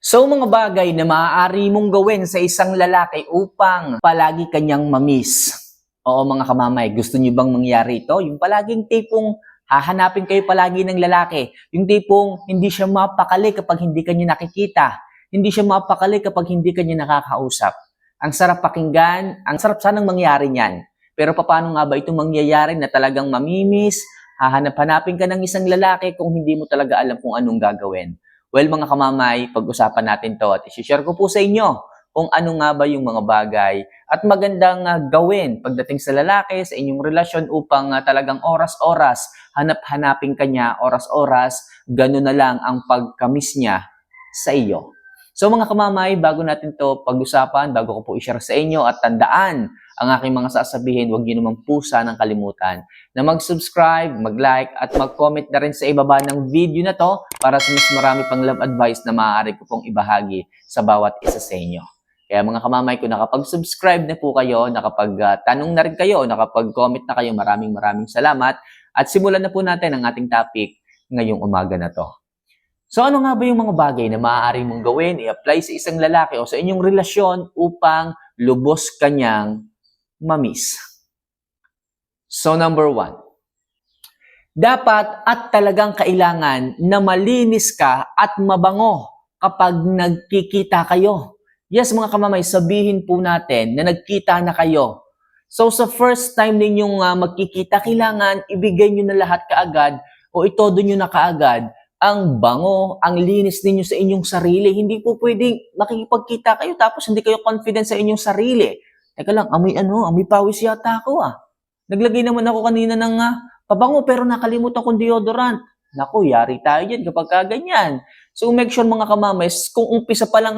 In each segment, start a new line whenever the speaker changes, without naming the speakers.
So mga bagay na maaari mong gawin sa isang lalaki upang palagi kanyang mamiss. Oo mga kamamay, gusto niyo bang mangyari ito? Yung palaging tipong hahanapin kayo palagi ng lalaki. Yung tipong hindi siya mapakali kapag hindi kanya nakikita. Hindi siya mapakali kapag hindi kanya nakakausap. Ang sarap pakinggan, ang sarap sanang mangyari niyan. Pero paano nga ba ito mangyayari na talagang mamimiss, hahanap-hanapin ka ng isang lalaki kung hindi mo talaga alam kung anong gagawin? Well, mga kamamay, pag-usapan natin to at isi-share ko po sa inyo kung ano nga ba yung mga bagay at magandang gawin pagdating sa lalaki, sa inyong relasyon upang talagang oras-oras, hanap-hanapin kanya, oras-oras, gano'n na lang ang pagkamis niya sa iyo. So mga kamamay, bago natin to pag-usapan, bago ko po i-share sa inyo at tandaan ang aking mga sasabihin, huwag niyo naman po sanang kalimutan na mag-subscribe, mag-like at mag-comment na rin sa ibaba ng video na to para sa mas marami pang love advice na maaari ko pong ibahagi sa bawat isa sa inyo. Kaya mga kamamay, kung nakapag-subscribe na po kayo, nakapag-tanong na rin kayo, nakapag-comment na kayo, maraming salamat. At simulan na po natin ang ating topic ngayong umaga na to. So ano nga ba yung mga bagay na maaari mong gawin, i-apply sa isang lalaki o sa inyong relasyon upang lubos kanyang mamiss? So number 1, dapat at talagang kailangan na malinis ka at mabango kapag nagkikita kayo. Yes mga kamamay, sabihin po natin na nagkita na kayo. So sa first time ninyong magkikita, kailangan ibigay nyo na lahat kaagad o itodo nyo na kaagad ang bango, ang linis ninyo sa inyong sarili. Hindi po pwedeng makikipagkita kayo tapos hindi kayo confident sa inyong sarili. Teka lang, amoy pawis yata ako Naglagay naman ako kanina ng pabango pero nakalimutan kong deodorant. Naku, yari tayo dyan kapag ganyan. So make sure mga kamames, kung umpisa pa lang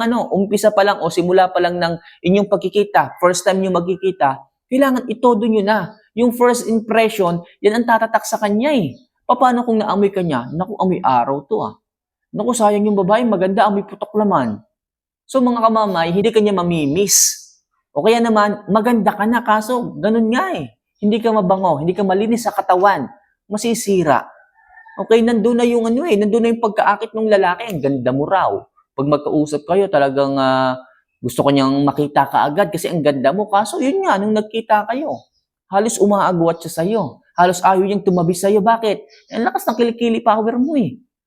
o simula pa lang ng inyong pagkikita, first time nyo magkikita, kailangan itodo nyo na. Yung first impression, yan ang tatatak sa kanya Paano kung naamoy ka niya? Naku, amoy araw to Naku, sayang yung babae, maganda, amoy putok naman. So mga kamamay, hindi ka niya mamimiss. O kaya naman, maganda ka na, kaso ganun nga Hindi ka mabango, hindi ka malinis sa katawan, masisira. Okay, nandun na yung nandun na yung pagkaakit ng lalaki, ang ganda mo raw. Pag magkausap kayo, talagang gusto ko niyang makita ka agad kasi ang ganda mo. Kaso yun nga, nung nagkita kayo, halos umaagwat siya sa'yo. Halos ayaw niyang tumabi sa'yo. Bakit? Ang lakas ng kilikili power mo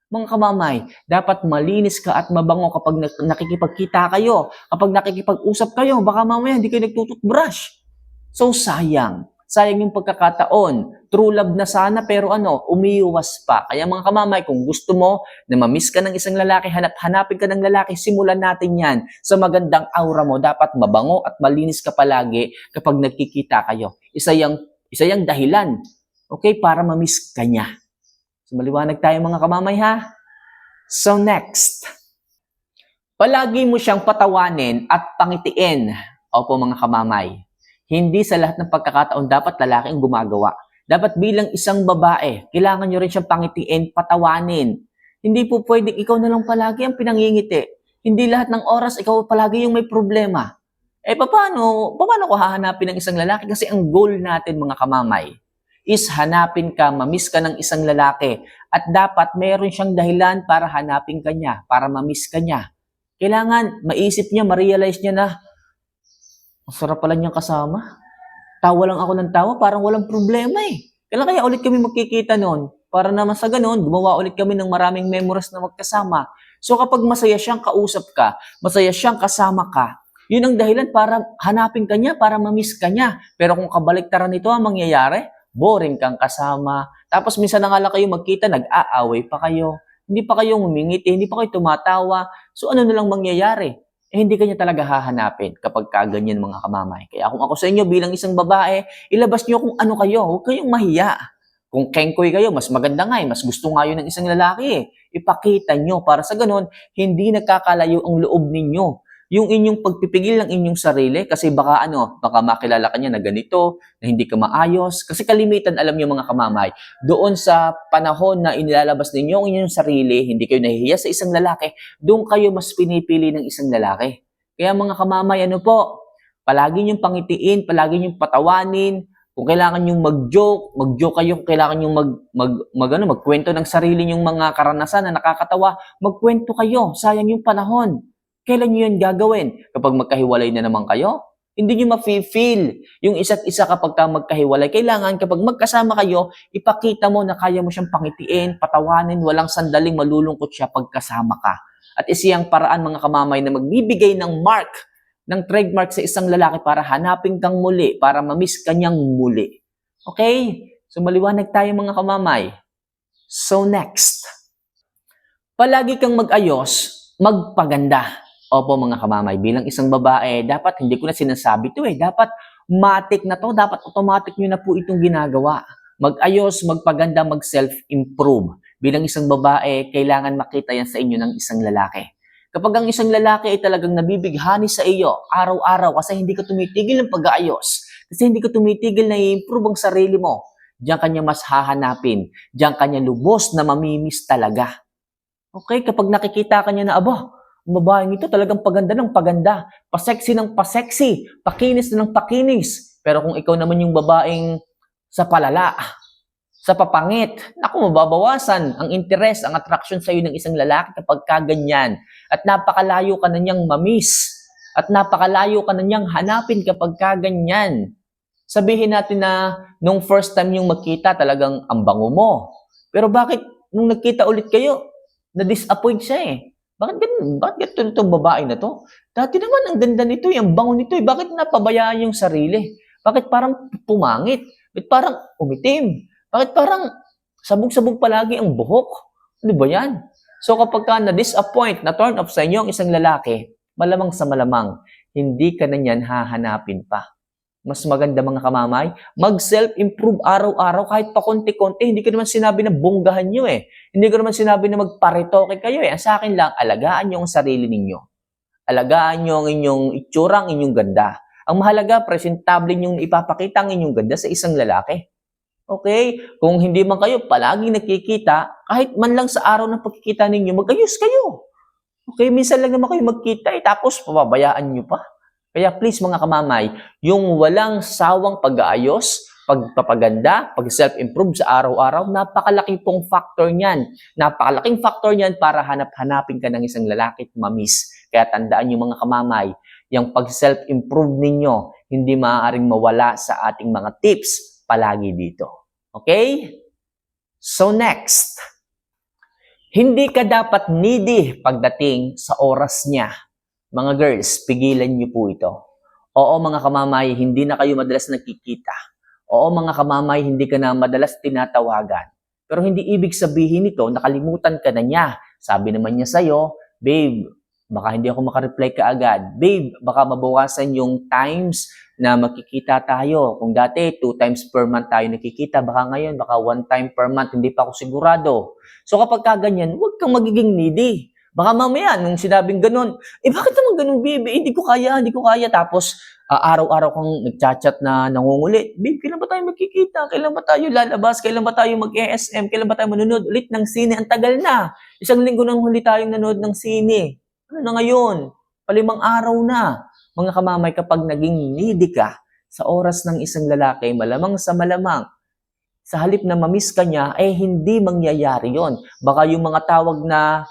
Mga kamamay, dapat malinis ka at mabango kapag nakikipagkita kayo. Kapag nakikipag-usap kayo, baka mamaya hindi kayo nagtututbrush. So sayang. Sayang yung pagkakataon. True love na sana pero umiiwas pa. Kaya mga kamamay, kung gusto mo na mamiss ka ng isang lalaki, hanapin ka ng lalaki, simulan natin yan sa magandang aura mo. Dapat mabango at malinis ka palagi kapag nagkikita kayo. Isa yung dahilan, okay, para mamiss ka niya. So maliwanag tayo mga kamamay So next, palagi mo siyang patawanin at pangitiin. Opo mga kamamay. Hindi sa lahat ng pagkakataon dapat lalaki ang gumagawa. Dapat bilang isang babae, kailangan nyo rin siyang pangitiin, patawanin. Hindi po pwedeng ikaw na lang palagi ang pinangingiti. Hindi lahat ng oras ikaw palagi yung may problema. Paano ko hahanapin ng isang lalaki? Kasi ang goal natin mga kamamay is hanapin ka, mamiss ka ng isang lalaki. At dapat meron siyang dahilan para hanapin ka niya, para mamiss ka niya. Kailangan maisip niya, ma-realize niya na ang sarap pala niyang kasama. Tawa lang ako ng tawa, parang walang problema Kailan kaya ulit kami magkikita noon? Para naman sa ganoon, gumawa ulit kami ng maraming memories na magkasama. So kapag masaya siyang kausap ka, masaya siyang kasama ka, yun ang dahilan para hanapin ka niya, para mamiss ka niya. Pero kung kabaliktaran nito ang mangyayari, boring kang kasama. Tapos minsan na nga lang kayo magkita, nag-aaway pa kayo. Hindi pa kayo ngumingiti, hindi pa kayo tumatawa. So ano na lang mangyayari? Hindi ka niya talaga hahanapin kapag kaganyan mga kamamay. Kaya kung ako sa inyo bilang isang babae, ilabas niyo kung ano kayo. Huwag kayong mahiya. Kung kengkoy kayo, mas maganda nga mas gusto nga yun ng isang lalaki Ipakita niyo para sa ganun, hindi nagkakalayo ang loob ninyo. Yung inyong pagpipigil ng inyong sarili kasi baka makilala ka niya na ganito, na hindi ka maayos. Kasi kalimitan, alam niyo mga kamamay, doon sa panahon na inilalabas ninyo ang inyong sarili, hindi kayo nahihiya sa isang lalaki, doon kayo mas pinipili ng isang lalaki. Kaya mga kamamay, palagi niyong pangitiin, palagi niyong patawanin, Kung kailangan yung mag-joke kayo. Kung kailangan yung magkwento ng sarili yung mga karanasan na nakakatawa, magkwento kayo. Sayang yung panahon. Kailan nyo yan gagawin? Kapag magkahiwalay na naman kayo? Hindi nyo ma-feel yung isa't isa kapag magkahiwalay. Kailangan kapag magkasama kayo, ipakita mo na kaya mo siyang pangitiin, patawanin, walang sandaling malulungkot siya pagkasama ka. At isiyang paraan mga kamamay na magbibigay ng trademark sa isang lalaki para hanapin kang muli, para mamiss kanyang muli. Okay? So maliwanag tayo mga kamamay. So next, palagi kang mag-ayos, magpaganda. Opo mga kamamay, bilang isang babae, dapat hindi ko na sinasabi to dapat matik na to, dapat automatic nyo na po itong ginagawa. Mag-ayos, magpaganda, mag-self-improve. Bilang isang babae, kailangan makita yan sa inyo ng isang lalaki. Kapag ang isang lalaki ay talagang nabibighani sa iyo, araw-araw, kasi hindi ka tumitigil ng pag-aayos, kasi hindi ka tumitigil na i-improve ang sarili mo, diyan kanya mas hahanapin, diyan kanya lubos na mamimiss talaga. Okay, kapag nakikita kanya na, aba, babaeng ito talagang paganda ng paganda, paseksi ng paseksi, pakinis na ng pakinis. Pero kung ikaw naman yung babaeng sa palala, sa papangit, naku, mababawasan ang interes, ang attraction sa iyo ng isang lalaki kapag kaganyan. At napakalayo ka na niyang mamiss. At napakalayo ka na niyang hanapin kapag kaganyan. Sabihin natin na nung first time yung magkita, talagang ang bango mo. Pero bakit nung nagkita ulit kayo, na-disappoint siya Bakit ganito itong babae na to? Dati naman ang ganda nito, ang bango nito Bakit napabayaan yung sarili? Bakit parang pumangit? Bakit parang umitim? Bakit parang sabog-sabog palagi ang buhok? Ano ba yan? So kapag ka na-disappoint, na-turn off sa inyo ang isang lalaki, malamang sa malamang, hindi ka na niyan hahanapin pa. Mas maganda mga kamamay, mag-self-improve araw-araw kahit pa konti-konti. Hindi ko naman sinabi na bonggahan nyo Hindi ko naman sinabi na magparitoke kayo Ang sa akin lang, alagaan nyo ang sarili ninyo. Alagaan nyo ang inyong itsura, ang inyong ganda. Ang mahalaga, presentable nyo ipapakita ang inyong ganda sa isang lalaki. Okay? Kung hindi man kayo palaging nakikita, kahit man lang sa araw ng pagkikita ninyo, mag-ayos kayo. Okay? Minsan lang naman kayo magkita tapos pababayaan nyo pa. Kaya please mga kamamay, yung walang sawang pag-aayos, pagpapaganda, pag-self-improve sa araw-araw, napakalaking pong factor niyan. Napakalaking factor niyan para hanapin ka ng isang lalaki at mamiss. Kaya tandaan nyo mga kamamay, yung pag-self-improve ninyo, hindi maaaring mawala sa ating mga tips palagi dito. Okay? So next, hindi ka dapat needy pagdating sa oras niya. Mga girls, pigilan niyo po ito. Oo mga kamamay, hindi na kayo madalas nakikita. Oo mga kamamay, hindi ka na madalas tinatawagan. Pero hindi ibig sabihin nito, nakalimutan ka na niya. Sabi naman niya sa'yo, babe, baka hindi ako makareply kaagad. Babe, baka mabawasan yung times na makikita tayo. Kung dati, 2 times per month tayo nakikita, baka ngayon, baka 1 time per month, hindi pa ako sigurado. So kapag kaganyan, huwag kang magiging needy. Baka mamaya, nung sinabing ganun, bakit naman ganun, babe? Hindi ko kaya. Tapos, araw-araw kang nagchat-chat na nangungulit. Babe, kailan ba tayo magkikita? Kailan ba tayo lalabas? Kailan ba tayo mag-ESM? Kailan ba tayo manonood ulit ng sine? Ang tagal na. 1 linggo nang huli tayong nanood ng sine. Ano na ngayon? 5 araw na. Mga kamamay, kapag naging needy ka sa oras ng isang lalaki, malamang sa malamang, sa halip na mamiss ka niya, hindi mangyayari yon. Baka yung mga tawag na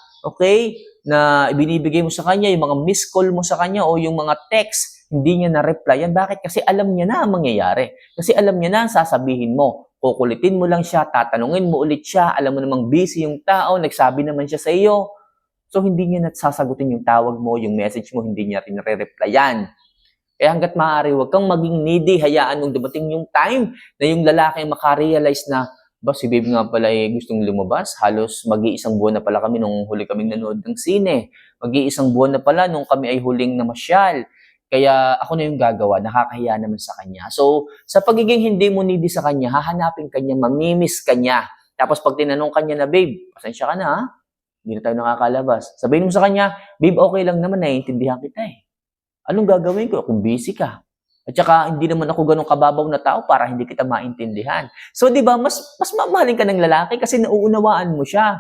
na binibigay mo sa kanya, yung mga missed call mo sa kanya o yung mga text, hindi niya na-replyan. Bakit? Kasi alam niya na ang mangyayari. Kasi alam niya na ang sasabihin mo. Kukulitin mo lang siya, tatanungin mo ulit siya, alam mo namang busy yung tao, nagsabi naman siya sa iyo. So, hindi niya sasagutin yung tawag mo, yung message mo, hindi niya rin re-replyan. Kaya hanggat maaari, huwag kang maging needy, hayaan mong dumating yung time na yung lalaki makarealize na, si babe nga pala gustong lumabas. Halos mag-iisang buwan na pala kami nung huli kaming nanood ng sine. Mag-iisang buwan na pala nung kami ay huling namasyal. Kaya ako na yung gagawa, nakakahiya naman sa kanya. So, sa pagiging hindi mo needy sa kanya, hahanapin kanya, mamimiss kanya. Tapos pag tinanong kanya na, babe, pasensya ka na hindi na tayo nakakalabas. Sabihin mo sa kanya, babe, okay lang naman, naiintindihan kita Anong gagawin ko kung busy ka? At saka, hindi naman ako ganun kababaw na tao para hindi kita maintindihan. So, di ba, mas mamahalin ka ng lalaki kasi nauunawaan mo siya.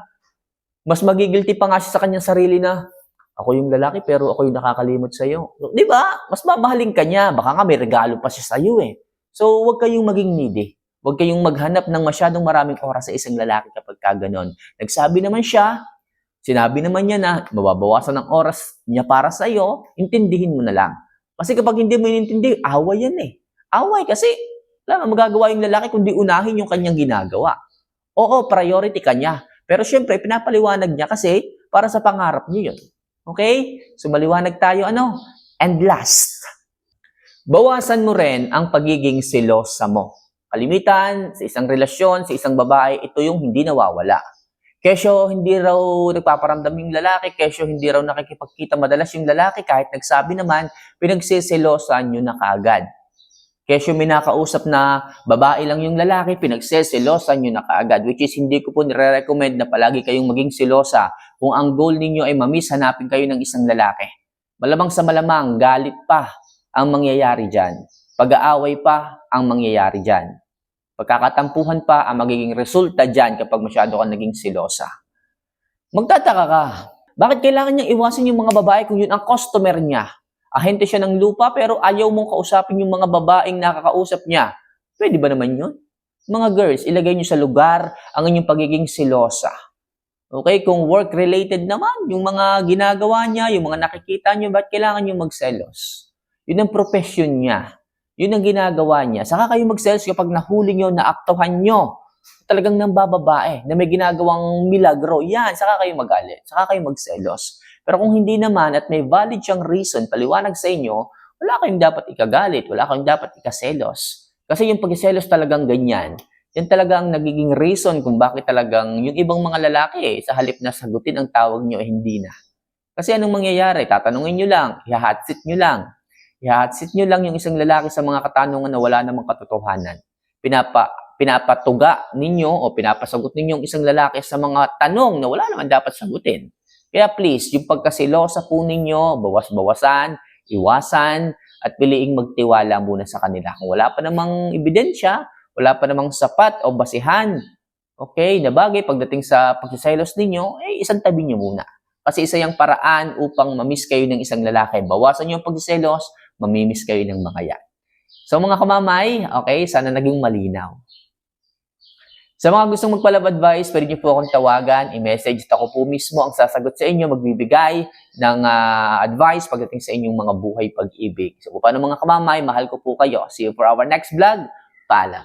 Mas magigilty pa nga siya sa kanyang sarili na, ako yung lalaki pero ako yung nakakalimot sa'yo. Di ba? Mas mamahalin ka niya. Baka nga may regalo pa siya sa'yo So, huwag kayong maging needy. Huwag kayong maghanap ng masyadong maraming oras sa isang lalaki kapag kaganon. Nagsabi naman siya, sinabi naman niya na mababawasan ng oras niya para sa iyo, intindihin mo na lang. Kasi kapag hindi mo inintindi, away yan eh. Away kasi wala nga magagawa yung lalaki kundi unahin yung kanyang ginagawa. Oo, priority kanya. Pero syempre, pinapaliwanag niya kasi para sa pangarap niya yun. Okay? So, maliwanag tayo ano? And last, bawasan mo rin ang pagiging selosa mo. Kalimitan, sa isang relasyon, sa isang babae, ito yung hindi nawawala. Kesyo hindi raw nagpaparamdam yung lalaki, kesyo hindi raw nakikipagkita madalas yung lalaki, kahit nagsabi naman, pinagseselosan nyo na kaagad. Kesyo may nakausap na babae lang yung lalaki, pinagseselosan nyo na kaagad, which is hindi ko po nire-recommend na palagi kayong maging selosa kung ang goal ninyo ay mamiss, hanapin kayo ng isang lalaki. Malamang sa malamang, galit pa ang mangyayari dyan. Pag-aaway pa ang mangyayari dyan. Pagkakatampuhan pa ang magiging resulta dyan kapag masyado ka naging selosa. Magtataka ka, bakit kailangan niyang iwasan yung mga babae kung yun ang customer niya? Ahente siya ng lupa pero ayaw mong kausapin yung mga babaeng nakakausap niya. Pwede ba naman yun? Mga girls, ilagay niyo sa lugar ang inyong pagiging selosa. Okay, kung work-related naman, yung mga ginagawa niya, yung mga nakikita niyo, ba't kailangan niyo magselos? Yun ang profession niya. Yun ang ginagawa niya. Saka kayo magselos kapag nahuli niyo, naaktuhan niyo. Talagang nambababae, na may ginagawang milagro. Yan, saka kayo magalit. Saka kayo magselos. Pero kung hindi naman at may valid siyang reason, paliwanag sa inyo, wala kayong dapat ikagalit, wala kayong dapat ikaselos. Kasi yung pagselos talagang ganyan, yan talaga ang nagiging reason kung bakit talagang yung ibang mga lalaki sa halip na sagutin ang tawag nyo, hindi na. Kasi anong mangyayari? Tatanungin nyo lang, ihahatsit nyo lang. Ihahatsit nyo lang yung isang lalaki sa mga katanungan na wala namang katotohanan. Pinapatuga ninyo o pinapasagot ninyo yung isang lalaki sa mga tanong na wala naman dapat sagutin. Kaya please, yung pagkasilosa po ninyo, bawas-bawasan, iwasan, at piliing magtiwala muna sa kanila. Kung wala pa namang ebidensya, wala pa namang sapat o basihan, okay, na bagay pagdating sa pagsiselos ninyo, isang tabi nyo muna. Kasi isa yung paraan upang mamiss kayo ng isang lalaki. Bawasan nyo ang pagsiselos, mamimiss kayo ng mga yan. So mga kamamay, okay, sana naging malinaw. Sa mga gustong magpa-love advice, pwede niyo po akong tawagan, i-message at ako po mismo ang sasagot sa inyo, magbibigay ng advice pagdating sa inyong mga buhay pag-ibig. So, paano mga kamamay, mahal ko po kayo. See you for our next vlog. Paalam.